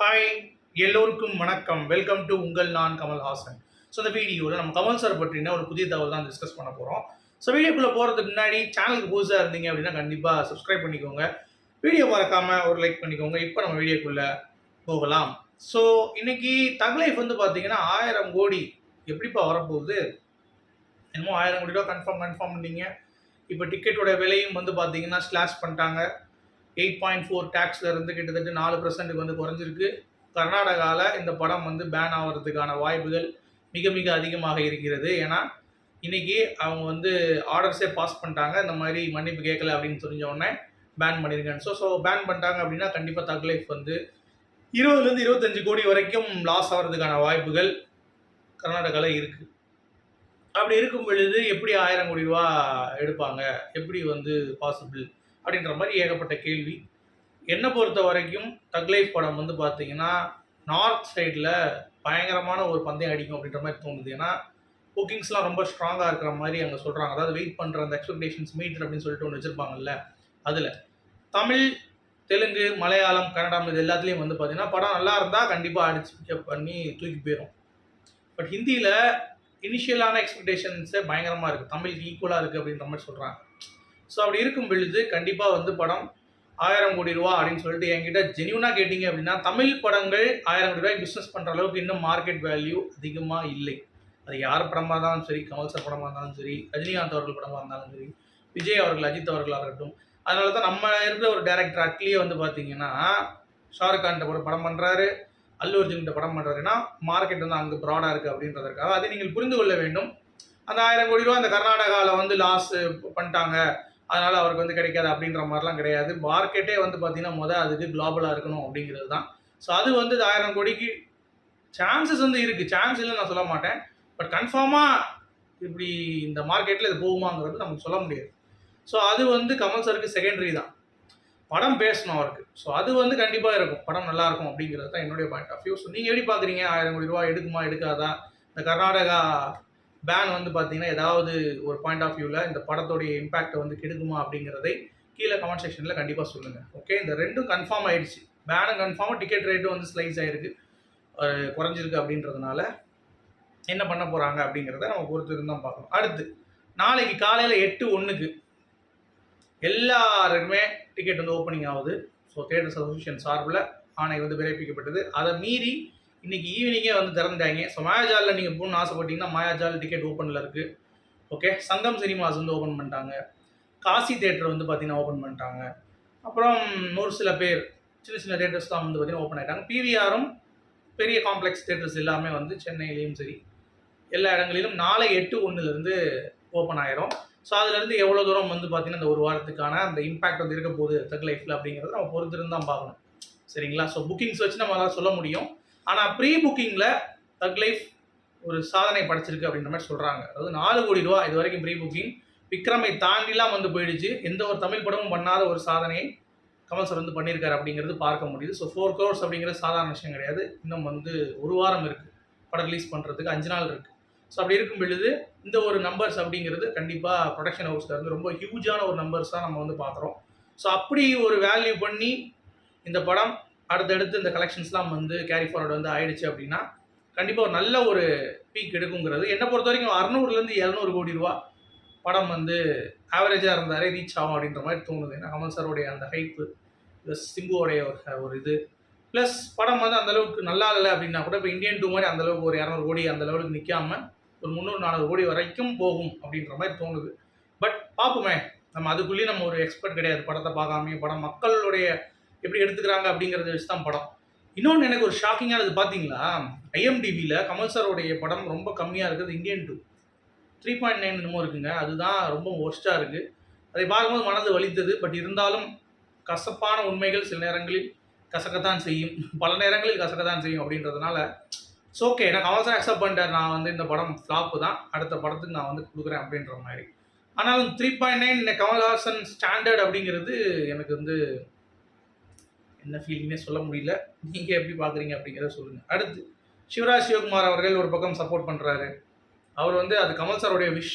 Hi, எல்லோருக்கும் வணக்கம். Welcome to உங்கள் நான் கமல்ஹாசன். ஸோ இந்த வீடியோவில் நம்ம கமல் சார் பற்றின ஒரு புதிய தகவல் தான் டிஸ்கஸ் பண்ண போகிறோம். ஸோ வீடியோக்குள்ளே போகிறதுக்கு முன்னாடி சேனலுக்கு புதுசாக இருந்தீங்க அப்படின்னா கண்டிப்பாக சப்ஸ்கிரைப் பண்ணிக்கோங்க. வீடியோ மறக்காமல் ஒரு லைக் பண்ணிக்கோங்க. இப்போ நம்ம வீடியோக்குள்ளே போகலாம். ஸோ இன்னைக்கு தக் லைஃப் வந்து பார்த்தீங்கன்னா 1000 கோடி எப்படிப்பா வரப்போகுது? என்னமோ 1000 கோடி ரூபா கன்ஃபார்ம் பண்ணீங்க. இப்போ டிக்கெட்டோட விலையும் வந்து பார்த்தீங்கன்னா ஸ்லாஷ் பண்ணிட்டாங்க. 8.4 டேக்ஸ்ல இருந்து கிட்டத்தட்ட 4% வந்து குறைஞ்சிருக்கு. கர்நாடகாவில் இந்த படம் வந்து பேன் ஆகிறதுக்கான வாய்ப்புகள் மிக மிக அதிகமாக இருக்கிறது. ஏன்னா இன்னைக்கு அவங்க வந்து ஆர்டர்ஸே பாஸ் பண்ணிட்டாங்க. இந்த மாதிரி மன்னிப்பு கேட்கல அப்படின்னு தெரிஞ்ச உடனே பேன் பண்ணியிருக்காங்க. ஸோ பேன் பண்ணிட்டாங்க அப்படின்னா கண்டிப்பாக தக் லைஃப் வந்து 20லேருந்து 25 கோடி வரைக்கும் லாஸ் ஆகிறதுக்கான வாய்ப்புகள் கர்நாடகாவில் இருக்குது. அப்படி இருக்கும் பொழுது எப்படி 1000 கோடி ரூபா எடுப்பாங்க, எப்படி வந்து பாசிபிள் அப்படின்ற மாதிரி ஏகப்பட்ட கேள்வி. என்னை பொறுத்த வரைக்கும் தக் லைஃப் படம் வந்து பார்த்தீங்கன்னா நார்த் சைடில் பயங்கரமான ஒரு பந்தயம் அடிக்கும் அப்படின்ற மாதிரி தோணுது. ஏன்னா புக்கிங்ஸ்லாம் ரொம்ப ஸ்ட்ராங்காக இருக்கிற மாதிரி அங்கே சொல்கிறாங்க. அதாவது வெயிட் பண்ணுற அந்த எக்ஸ்பெக்டேஷன்ஸ் மீட்டர் அப்படின்னு சொல்லிட்டு ஒன்று வச்சுருப்பாங்கல்ல. அதில் தமிழ், தெலுங்கு, மலையாளம், கன்னடம் இது எல்லாத்துலேயும் வந்து பார்த்தீங்கன்னா படம் நல்லா இருந்தால் கண்டிப்பாக அடிச்சு பிக்கப் பண்ணி தூக்கி போயிடும். பட் ஹிந்தியில் இனிஷியலான எக்ஸ்பெக்டேஷன்ஸே பயங்கரமாக இருக்குது. தமிழுக்கு ஈக்குவலாக இருக்குது அப்படின்ற மாதிரி சொல்கிறாங்க. ஸோ அப்படி இருக்கும் பொழுது கண்டிப்பாக வந்து படம் 1000 கோடி ரூபா அப்படின்னு சொல்லிட்டு என்கிட்ட ஜென்யூனாக கேட்டிங்க அப்படின்னா தமிழ் படங்கள் 1000 கோடி ரூபாய் பிஸ்னஸ் பண்ணுற அளவுக்கு இன்னும் மார்க்கெட் வேல்யூ அதிகமாக இல்லை. அது யார் படமாக இருந்தாலும் சரி, கமல் சார் படமாக இருந்தாலும் சரி, ரஜினிகாந்த் அவர்கள் படமாக இருந்தாலும் சரி, விஜய் அவர்கள், அஜித் அவர்களாக இருக்கட்டும். அதனால தான் நம்ம இருக்கிற ஒரு டேரக்டர் அட்லியே வந்து பார்த்தீங்கன்னா ஷாருக் கான்கிட்ட ஒரு படம் பண்ணுறாரு, அல்லு அர்ஜுன்கிட்ட படம் பண்ணுறாருன்னா மார்க்கெட் வந்து அங்கே ப்ராடாக இருக்குது அப்படின்றதுக்காக. அதை நீங்கள் புரிந்து கொள்ள வேண்டும். அந்த 1000 கோடி ரூபா அந்த கர்நாடகாவில் வந்து லாஸ் பண்ணிட்டாங்க, அதனால் அவருக்கு வந்து கிடைக்காது அப்படின்ற மாதிரிலாம் கிடையாது. மார்க்கெட்டே வந்து பார்த்தீங்கன்னா அதுக்கு குளோபலாக இருக்கணும் அப்படிங்கிறது தான். ஸோ அது வந்து 1000 கோடிக்கு சான்சஸ் வந்து இருக்குது. சான்ஸ் இல்லைன்னு நான் சொல்ல மாட்டேன். பட் கன்ஃபார்மாக இப்படி இந்த மார்க்கெட்டில் இது போகுமாங்கிறது நமக்கு சொல்ல முடியாது. ஸோ அது வந்து கமல் சாருக்கு செகண்டரி தான். படம் பேசணும் அவருக்கு. ஸோ அது வந்து கண்டிப்பாக இருக்கும். படம் நல்லாயிருக்கும் அப்படிங்கிறது தான் என்னுடைய பாயிண்ட் ஆஃப் வியூ. ஸோ நீங்கள் எப்படி பார்க்குறீங்க? 1000 கோடி ரூபா எடுக்குமா எடுக்காதா? இந்த கர்நாடகா பேன் வந்து பார்த்தீங்கன்னா ஏதாவது ஒரு பாயிண்ட் ஆஃப் வியூவில் இந்த படத்தோடைய இம்பேக்டை வந்து கெடுக்குமா அப்படிங்கிறதை கீழே கமெண்ட் செக்ஷனில் கண்டிப்பாக சொல்லுங்கள். ஓகே, இந்த ரெண்டும் கன்ஃபார்ம் ஆகிடுச்சு. பேனும் கன்ஃபார்மாக, டிக்கெட் ரேட்டும் வந்து ஸ்லைஸ் ஆகிருக்கு, குறைஞ்சிருக்கு. அப்படின்றதுனால என்ன பண்ண போகிறாங்க அப்படிங்கிறத நம்ம பொறுத்து இருந்தால் பார்க்கணும். அடுத்து நாளைக்கு காலையில் 8:01 எல்லாருக்குமே டிக்கெட் வந்து ஓப்பனிங் ஆகுது. ஸோ தியேட்டர்ஸ் அசோசியேஷன் சார்பில் ஆணை வந்து பிறப்பிக்கப்பட்டது. அதை மீறி இன்றைக்கி ஈவினிங்கே வந்து திறந்துட்டாங்க. ஸோ மாயாஜாலில் நீங்கள் போகணுன்னு ஆசைப்பட்டீங்கன்னா மாயாஜால் டிக்கெட் ஓப்பனில் இருக்குது. ஓகே, சங்கம் சினிமாஸ் வந்து ஓப்பன் பண்ணிட்டாங்க. காசி தேட்டர் வந்து பார்த்திங்கன்னா ஓப்பன் பண்ணிட்டாங்க. அப்புறம் ஒரு சில பேர் சின்ன சின்ன தேட்டர்ஸ்லாம் வந்து பார்த்திங்கன்னா ஓப்பன் ஆகிட்டாங்க. பிவிஆரும் பெரிய காம்ப்ளெக்ஸ் தேட்டர்ஸ் எல்லாமே வந்து சென்னையிலையும் சரி எல்லா இடங்களிலும் நாளை 8:01 ஓப்பன் ஆயிரும். ஸோ அதுலேருந்து எவ்வளோ தூரம் வந்து பார்த்திங்கன்னா இந்த ஒரு வாரத்துக்கான அந்த இம்பேக்ட் வந்து இருக்க போகுது தக் லைஃப்பில் அப்படிங்கிறத நம்ம பொறுத்திருந்து தான் பார்க்கணும். சரிங்களா? ஸோ புக்கிங்ஸ் வச்சு நம்மளால் சொல்ல முடியும். ஆனால் ப்ரீ புக்கிங்கில் தக் லைஃப் ஒரு சாதனை படைச்சிருக்கு அப்படின்ற மாதிரி சொல்கிறாங்க. அதாவது 4 கோடி ரூபா இது வரைக்கும் ப்ரீ புக்கிங். விக்ரமை தாண்டிலாம் வந்து போயிடுச்சு. எந்த ஒரு தமிழ் படமும் பண்ணாத ஒரு சாதனையை கமல் சார் வந்து பண்ணியிருக்காரு அப்படிங்கிறது பார்க்க முடியுது. ஸோ 4 crores அப்படிங்கிறது சாதாரண விஷயம் கிடையாது. இன்னும் வந்து ஒரு வாரம் இருக்குது படம் ரிலீஸ் பண்ணுறதுக்கு, 5 நாள் இருக்குது. ஸோ அப்படி இருக்கும் பொழுது இந்த ஒரு நம்பர்ஸ் அப்படிங்கிறது கண்டிப்பாக ப்ரொடக்ஷன் ஹவுஸில் இருந்து ரொம்ப ஹியூஜான ஒரு நம்பர்ஸ் தான் நம்ம வந்து பார்க்குறோம். ஸோ அப்படி ஒரு வேல்யூ பண்ணி இந்த படம் அடுத்தடுத்து இந்த கலெக்ஷன்ஸ்லாம் வந்து கேரி ஃபார்வர்டு வந்து ஆயிடுச்சு அப்படின்னா கண்டிப்பாக ஒரு நல்ல ஒரு பீக் எடுக்குங்கிறது. என்னை பொறுத்த வரைக்கும் 600லேருந்து 700 கோடி ரூபா படம் வந்து ஆவரேஜாக இருந்தாலே ரீச் ஆகும் அப்படின்ற மாதிரி தோணுது. ஏன்னா கமல் சாரோடைய அந்த ஹைப்பு ப்ளஸ் சிம்புவோடைய ஒரு இது ப்ளஸ் படம் வந்து அந்தளவுக்கு நல்லா இல்லை அப்படின்னா கூட இப்போ இந்தியன் 2 மாதிரி அந்தளவுக்கு ஒரு 200 கோடி அந்த லெவலுக்கு நிற்காமல் ஒரு 300-400 கோடி வரைக்கும் போகும் அப்படின்ற மாதிரி தோணுது. பட் பார்ப்போமே, நம்ம அதுக்குள்ளேயும் நம்ம ஒரு எக்ஸ்பர்ட் கிடையாது. படத்தை பார்க்காமே படம் மக்களுடைய எப்படி எடுத்துக்கிறாங்க அப்படிங்கிறத வச்சு தான் படம். இன்னொன்று எனக்கு ஒரு ஷாக்கிங்கானது பார்த்தீங்களா, ஐஎம்டிபியில் கமல் சாரோடைய படம் ரொம்ப கம்மியாக இருக்குது. இந்தியன் 2 3.9 என்னமோ இருக்குங்க. அதுதான் ரொம்ப ஒர்ஸ்ட்டாக இருக்குது. அதை பார்க்கும்போது மனது வலித்தது. பட் இருந்தாலும் கசப்பான உண்மைகள் சில நேரங்களில் கசக்கத்தான் செய்யும், பல நேரங்களில் கசக்கத்தான் செய்யும். அப்படின்றதுனால ஸோ ஓகே, நான் கமல் சார் அக்செப்ட் பண்ணிட்டேன். நான் வந்து இந்த படம் ஃப்ளாப்பு தான், அடுத்த படத்துக்கு நான் வந்து கொடுக்குறேன் அப்படின்ற மாதிரி. ஆனாலும் 3.9 கமல்ஹாசன் ஸ்டாண்டர்ட் அப்படிங்கிறது எனக்கு வந்து என்ன ஃபீலிங்னே சொல்ல முடியல. நீங்கள் எப்படி பார்க்குறீங்க அப்படிங்கிறத சொல்லுங்கள். அடுத்து சிவராஜ் சிவகுமார் அவர்கள் ஒரு பக்கம் சப்போர்ட் பண்ணுறாரு. அவர் வந்து அது கமல் சாரோடைய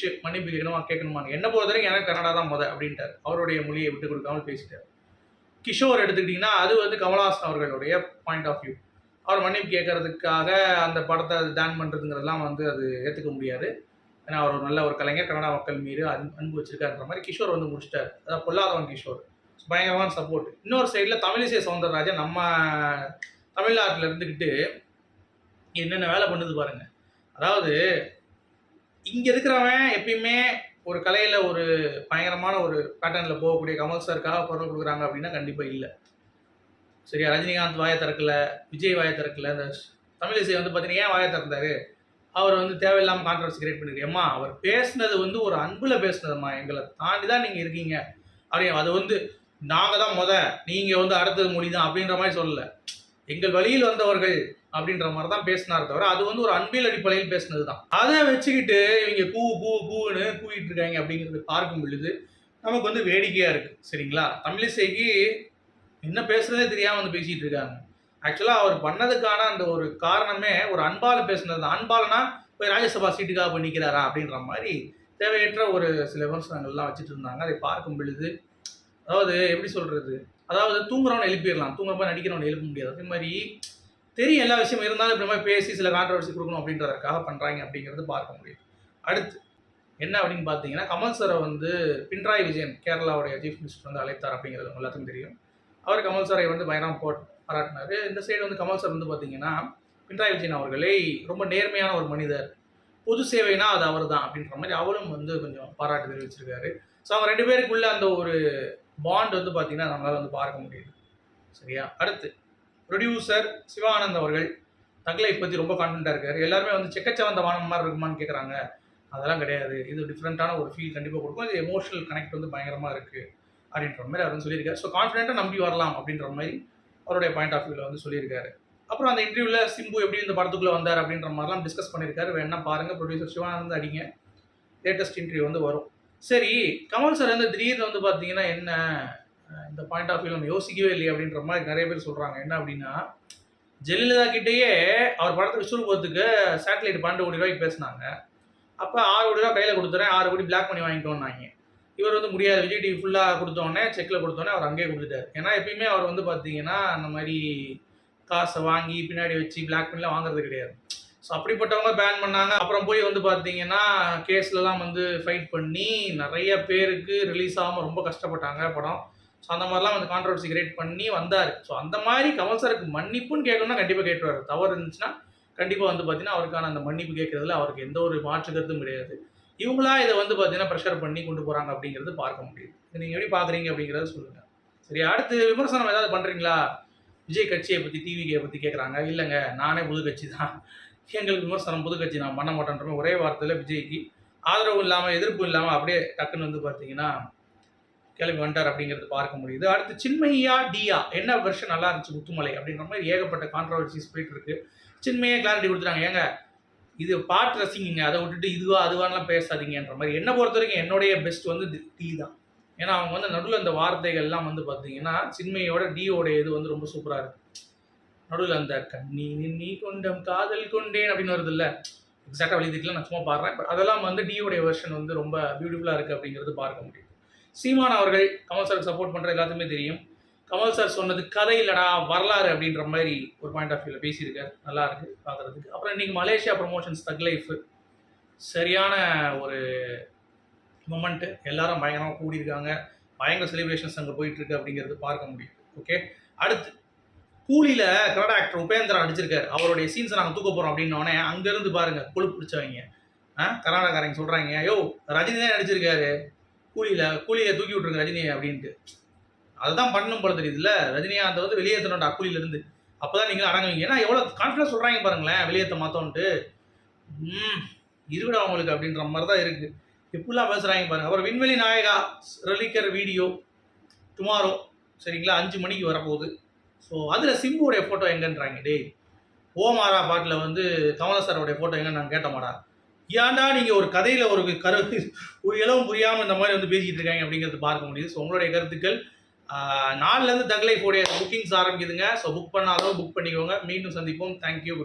மன்னிப்பு கேட்கணுமான்னு என்ன பொறுத்த வரைக்கும் எனக்கு கன்னடா தான் அப்படின்ட்டார். அவருடைய மொழியை விட்டு கொடுக்காமல் பேசிட்டார். கிஷோர் எடுத்துக்கிட்டிங்கன்னா அது வந்து கமல்ஹாசன் அவர்களுடைய பாயிண்ட் ஆஃப் வியூ. அவர் மன்னிப்பு கேட்கறதுக்காக அந்த படத்தை பேன் பண்ணுறதுங்கிறதுலாம் வந்து அது ஏற்றுக்க முடியாது. ஏன்னா அவர் ஒரு நல்ல ஒரு கலைஞர், கன்னடா மக்கள் மீது அன்பு வச்சிருக்காருன்ற மாதிரி கிஷோர் வந்து முடிச்சிட்டாரு. அதாவது பொல்லாதவன் கிஷோர் பயங்கரமான சப்போர்ட். இன்னொரு சைடில் தமிழிசை சவுந்தரராஜன் நம்ம தமிழ்நாட்டில் இருந்துக்கிட்டு என்னென்ன வேலை பண்ணுது பாருங்க. அதாவது இங்கே இருக்கிறவன் எப்பயுமே ஒரு கலையில் ஒரு பயங்கரமான ஒரு பேட்டர்னில் போகக்கூடிய கமல் சாருக்காக குரல் கொடுக்குறாங்க அப்படின்னா கண்டிப்பாக இல்லை. சரியா? ரஜினிகாந்த் வாயை திறக்கல, விஜய் வாயை திறக்கல, இந்த தமிழிசை வந்து பார்த்தீங்கன்னா ஏன் வாயை திறந்தாரு? அவர் வந்து தேவையில்லாமல் கான்ட்ரவர்சி கிரியேட் பண்ணிருக்கு. ஏம்மா அவர் பேசுனது வந்து ஒரு அன்பில் பேசுனதும்மா, எங்களை தாண்டி தான் நீங்கள் இருக்கீங்க அப்படின்னு. அது வந்து நாங்கள் தான் நீங்கள் வந்து அடுத்தது மொழி தான் அப்படின்ற மாதிரி சொல்லலை. எங்கள் வழியில் வந்தவர்கள் அப்படின்ற மாதிரி தான் பேசினார் தவிர அது வந்து ஒரு அன்பியல் அடிப்படையில் பேசினது தான். அதை வச்சுக்கிட்டு இவங்க கூவுன்னு கூவிட்டு இருக்காங்க அப்படிங்கிறது பார்க்கும் பொழுது நமக்கு வந்து வேடிக்கையாக இருக்குது. சரிங்களா? தமிழிசைக்கு என்ன பேசுறதே தெரியாமல் வந்து பேசிகிட்டு இருக்காங்க. ஆக்சுவலாக அவர் பண்ணதுக்கான அந்த ஒரு காரணமே ஒரு அன்பால் பேசுனது தான். அன்பாலனா போய் ராஜ்யசபா சீட்டுக்காக போய் நிற்கிறாரா அப்படின்ற மாதிரி தேவையற்ற ஒரு சில விமர்சனங்கள்லாம் வச்சுட்டு இருந்தாங்க. அதை பார்க்கும் பொழுது அதாவது எப்படி சொல்கிறது, அதாவது தூங்குறவனை எழுப்பிடலாம், தூங்குறப்ப நடிக்கிறவனை எழுப்ப முடியாது. அதே மாதிரி தெரியும் எல்லா விஷயமும் இருந்தாலும் இப்படி மாதிரி பேசி சில கான்ட்ரவர்சி கொடுக்கணும் அப்படின்றதுக்காக பண்ணுறாங்க அப்படிங்கிறது பார்க்க முடியும். அடுத்து என்ன அப்படின்னு பார்த்தீங்கன்னா, கமல் சாரை வந்து பினராயி விஜயன் கேரளாவுடைய சீஃப் மினிஸ்டர் வந்து அழைத்தார் அப்படிங்கிறது எல்லாத்துக்கும் தெரியும். அவர் கமல் சாரை வந்து பயங்கரம் பாராட்டினார். இந்த சைடு வந்து கமல் சார் வந்து பார்த்தீங்கன்னா பினராயி விஜயன் அவர்களை ரொம்ப நேர்மையான ஒரு மனிதர், பொது சேவைனா அது அவர் தான் அப்படின்ற மாதிரி அவரும் வந்து கொஞ்சம் பாராட்டு தெரிவிச்சிருக்காரு. ஸோ அவங்க 2 பேருக்குள்ள அந்த ஒரு பாண்ட் வந்து பார்த்தீங்கன்னா நம்மளால் வந்து பார்க்க முடியுது. சரியா? அடுத்து ப்ரொடியூசர் சிவானந்த் அவர்கள் தக் லைஃப் பற்றி ரொம்ப கான்ஃபிடண்ட்டாக இருக்கார். எல்லாருமே வந்து செக்கச்சவந்த வானம் மாதிரி இருக்குமான்னு கேட்குறாங்க. அதெல்லாம் கிடையாது, இது டிஃப்ரெண்ட்டான ஒரு ஃபீல் கண்டிப்பாக கொடுக்கும், இது எமோஷனல் கனெக்ட் வந்து பயங்கரமாக இருக்குது அப்படின்ற மாதிரி அவர் வந்து சொல்லியிருக்காரு. ஸோ கான்ஃபிடென்ட்டாக நம்பி வரலாம் அப்படின்ற மாதிரி அவருடைய பாயிண்ட் ஆஃப் வியூவில் வந்து சொல்லியிருக்காரு. அப்புறம் அந்த இன்டர்வியூவில் சிம்பு எப்படி இந்த படத்துக்குள்ளே வந்தார் அப்படின்ற மாதிரிலாம் டிஸ்கஸ் பண்ணியிருக்காரு. வேணா பாருங்கள், ப்ரொடியூசர் சிவானந்த் அடிங்க, லேட்டஸ்ட் இன்டர்வியூ வந்து வரும். சரி, கமல் சார் வந்து திடீர்னு வந்து பார்த்தீங்கன்னா என்ன இந்த பாயிண்ட் ஆஃப் வியூ நம்ம யோசிக்கவே இல்லையே அப்படின்ற மாதிரி நிறைய பேர் சொல்கிறாங்க. என்ன அப்படின்னா, ஜெயலலிதா கிட்டேயே அவர் படத்துக்கு விசுறு போகிறதுக்கு சேட்டலைட் 12 கோடி ரூபாய்க்கு பேசினாங்க. அப்போ 6 கோடி ரூபா கையில் கொடுத்துறேன், 6 கோடி பிளாக் பண்ணி வாங்கிக்கோன்னாங்க. இவர் வந்து முடியாது, விஜய் டிவி ஃபுல்லாக கொடுத்தோடனே செக்கில் கொடுத்தோடனே அவர் அங்கேயே கொடுத்துட்டார். ஏன்னா எப்பயுமே அவர் வந்து பார்த்தீங்கன்னா அந்த மாதிரி காசை வாங்கி பின்னாடி வச்சு பிளாக் பண்ணிலாம் வாங்குறது கிடையாது. ஸோ அப்படிப்பட்டவங்க பேன் பண்ணாங்க. அப்புறம் போய் வந்து பார்த்தீங்கன்னா கேஸ்லலாம் வந்து ஃபைட் பண்ணி நிறைய பேருக்கு ரிலீஸ் ஆகாமல் ரொம்ப கஷ்டப்பட்டாங்க படம். ஸோ அந்த மாதிரிலாம் வந்து கான்ட்ரவர்சி கிரியேட் பண்ணி வந்தார். ஸோ அந்த மாதிரி கமல் சாருக்கு மன்னிப்புன்னு கேட்கணும்னா கண்டிப்பாக கேட்டுருவார். தவறு இருந்துச்சுன்னா கண்டிப்பாக வந்து பார்த்தீங்கன்னா அவருக்கான அந்த மன்னிப்பு கேட்கறதுல அவருக்கு எந்த ஒரு மாற்று கருத்தும் கிடையாது. இவங்களா இதை வந்து பார்த்தீங்கன்னா ப்ரெஷர் பண்ணி கொண்டு போகிறாங்க அப்படிங்கிறது பார்க்க முடியுது. நீங்கள் எப்படி பார்க்குறீங்க அப்படிங்கிறத சொல்லுங்கள். சரி, அடுத்து விமர்சனம் ஏதாவது பண்ணுறீங்களா? விஜய் கட்சியை பற்றி டிவிகே பற்றி கேட்குறாங்க. இல்லைங்க, நானே புது கட்சி தான், எங்களுக்கு விமர்சனம் புது கட்சி நான் பண்ண மாட்டேன்ற ஒரே வார்த்தையில் விஜய்க்கு ஆதரவும் இல்லாமல் எதிர்ப்பும் இல்லாமல் அப்படியே டக்குன்னு வந்து பார்த்தீங்கன்னா கிளம்பி வந்துட்டார் அப்படிங்கிறது பார்க்க முடியுது. அடுத்து சின்மையா டியா என்ன வெர்ஷன் நல்லா இருந்துச்சு முத்துமலை அப்படின்ற மாதிரி ஏகப்பட்ட கான்ட்ரவர்சிஸ் போயிட்டு இருக்கு. சின்மையா கிளாரிட்டி கொடுத்துட்டாங்க, ஏங்க இது பாட்டு ரசிங்க, அதை விட்டுட்டு இதுவா அதுவான்லாம் பேசாதீங்கன்ற மாதிரி. என்னை பொறுத்த வரைக்கும் என்னுடைய பெஸ்ட் வந்து டி தான். ஏன்னா அவங்க வந்து நடுவில் அந்த வார்த்தைகள்லாம் வந்து பார்த்தீங்கன்னா சின்மையோட டியோட இது வந்து ரொம்ப சூப்பராக இருக்குது. நடுவில் அந்த கண்ணி நின்னி கொண்டம் காதல் கொண்டேன் அப்படின்னு வருது இல்லை, எக்ஸாக்டாக வெளியிடலாம் நான் சும்மா பாடுறேன். பட் அதெல்லாம் வந்து டியோடைய வெர்ஷன் வந்து ரொம்ப பியூட்டிஃபுல்லாக இருக்குது அப்படிங்கிறது பார்க்க முடியும். சீமான் அவர்கள் கமல் சாருக்கு சப்போர்ட் பண்ணுற எல்லாத்துக்குமே தெரியும். கமல் சார் சொன்னது கதை இல்லடா வரலாறு அப்படின்ற மாதிரி ஒரு பாயிண்ட் ஆஃப் வியூவில் பேசியிருக்காரு. நல்லா இருக்குது பார்க்குறதுக்கு. அப்புறம் இன்றைக்கி மலேசியா ப்ரமோஷன்ஸ் தக் லைஃப் சரியான ஒரு மொமெண்ட்டு, எல்லாரும் பயங்கரமாக கூடியிருக்காங்க, பயங்கர செலிப்ரேஷன்ஸ் அங்கே போயிட்டுருக்கு அப்படிங்கிறது பார்க்க முடியும். ஓகே, அடுத்து கூலியில் கன்னட ஆக்டர் உபேந்திரா நடிச்சிருக்காரு. அவருடைய சீன்ஸை நாங்கள் தூக்க போகிறோம் அப்படின்னோடனே அங்கேருந்து பாருங்கள் கொழுப்பு பிடிச்சவங்க கர்நாடகாரங்க சொல்கிறாங்க, ஐயோ ரஜினி தான் நடிச்சிருக்காரு கூலியை தூக்கி விட்ருங்க ரஜினி அப்படின்ட்டு. அதுதான் பண்ணணும் போல தெரியுதுல்ல, ரஜினிகாந்தை வந்து வெளியேற்றணும்டா கூலியிலேருந்து, அப்போ தான் நீங்கள் அடங்குவீங்க. ஏன்னா எவ்வளோ கான்ஃபிடன்ஸ் சொல்கிறாங்க பாருங்களேன், வெளியேற்ற மாற்றோன்ட்டு இருக்குடா அவங்களுக்கு அப்படின்ற மாதிரி தான் இருக்குது. எப்படிலாம் பேசுகிறாங்க பாருங்கள். அப்புறம் விண்வெளி நாயகா ரிலீக்கர் வீடியோ டுமாரோ, சரிங்களா, 5 மணிக்கு வரப்போகுது. ஸோ அதில் சிம்புவோடைய ஃபோட்டோ எங்கன்றாங்க. டேய், ஓமாரா பாட்டில் வந்து கமலசாரோடைய ஃபோட்டோ எங்கன்னு நான் கேட்டமாடா. ஏன்டா நீங்கள் ஒரு கதையில் ஒரு இளவும் புரியாமல் இந்த மாதிரி வந்து பேசிகிட்டு இருக்காங்க அப்படிங்கிறது பார்க்க முடியுது. ஸோ உங்களுடைய கருத்துக்கள் 4லேருந்து தக் லைஃப் உடைய புக்கிங்ஸ் ஆரம்பிக்குதுங்க. ஸோ புக் பண்ணாலும் புக் பண்ணிக்கோங்க. மீண்டும் சந்திப்போம். தேங்க்யூ.